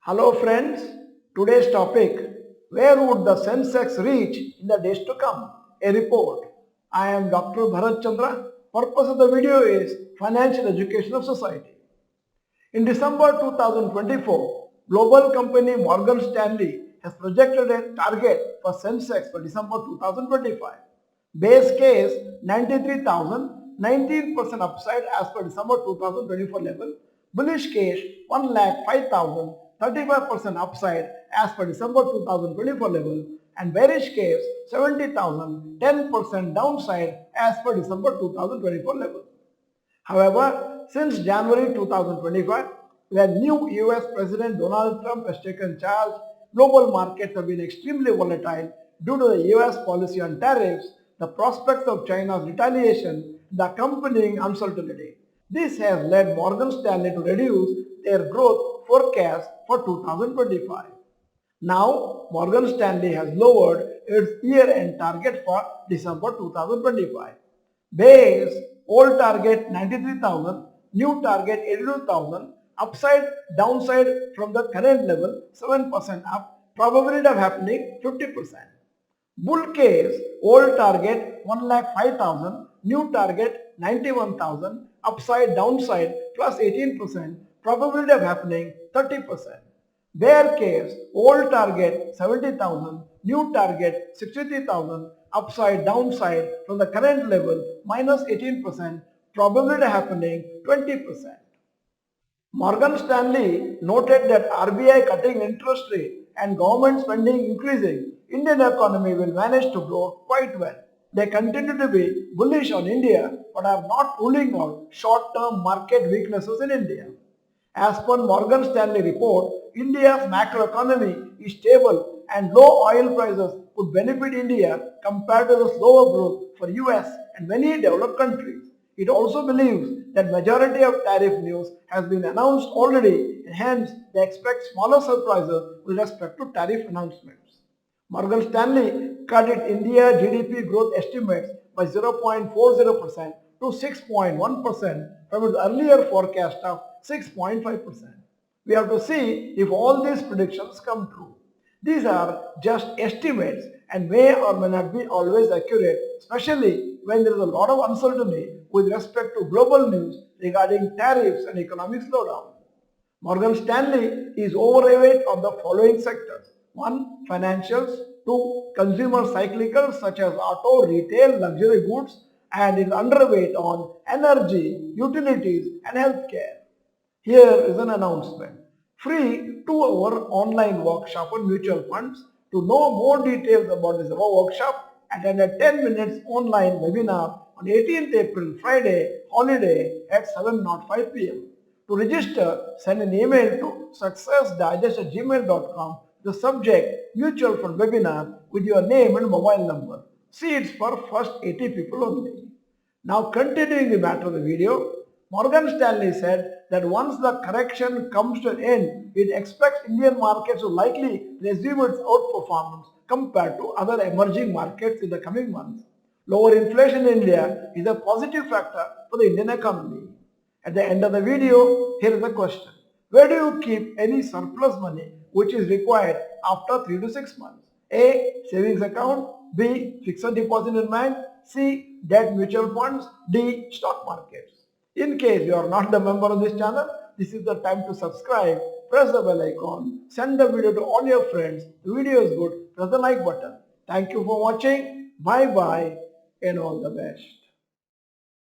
Hello friends, today's topic, where would the Sensex reach in the days to come? A report. I am Dr. Bharath Chandra. Purpose of the video is financial education of society. In December 2024, global company Morgan Stanley has projected a target for Sensex for December 2025. Base case 93,000, 19% upside as per December 2024 level. Bullish case 1,05,000, 35% upside as per December 2024 level. And bearish case 70,000, 10% downside as per December 2024 level. However, since January 2025, when new US President Donald Trump has taken charge, global markets have been extremely volatile due to the US policy on tariffs, the prospects of China's retaliation, the accompanying uncertainty. This has led Morgan Stanley to reduce their growth forecast for 2025. Now, Morgan Stanley has lowered its year-end target for December 2025. Base, old target 93,000, new target 82,000, upside, downside from the current level 7% up, probability of happening 50%. Bull case, old target 1,05,000, new target 91,000, upside, downside plus 18%, probability of happening 30%. Bear case, old target 70,000, new target 63,000, upside, downside from the current level minus 18%, probability happening 20%. Morgan Stanley noted that RBI cutting interest rate and government spending increasing, Indian economy will manage to grow quite well. They continue to be bullish on India but are not ruling out short-term market weaknesses in India. As per Morgan Stanley report, India's macroeconomy is stable and low oil prices would benefit India compared to the slower growth for US and many developed countries. It also believes that majority of tariff news has been announced already and hence they expect smaller surprises with respect to tariff announcements. Morgan Stanley cut its India GDP growth estimates by 0.40% to 6.1% from its earlier forecast of 6.5%. We have to see if all these predictions come true. These are just estimates and may or may not be always accurate, especially when there is a lot of uncertainty with respect to global news regarding tariffs and economic slowdown. Morgan Stanley is overweight on the following sectors. 1. Financials. 2. Consumer cyclicals such as auto, retail, luxury goods, and is underweight on energy, utilities and healthcare. Here is an announcement. Free 2-hour online workshop on mutual funds. To know more details about this workshop, attend a 10 minutes online webinar on 18th April, Friday, holiday at 7:05 p.m. To register, send an email to successdigest@gmail.com. The subject, mutual fund webinar with your name and mobile number. Seats for first 80 people only. Now continuing the matter of the video, Morgan Stanley said that once the correction comes to an end, it expects Indian markets to likely resume its outperformance compared to other emerging markets in the coming months. Lower inflation in India is a positive factor for the Indian economy. At the end of the video, here is a question. Where do you keep any surplus money which is required after 3 to 6 months? A. Savings account. B. Fixed deposit in bank. C. Debt mutual funds. D. Stock markets. In case you are not the member of this channel, this is the time to subscribe, press the bell icon, send the video to all your friends. The video is good, press the like button. Thank you for watching. Bye bye and all the best.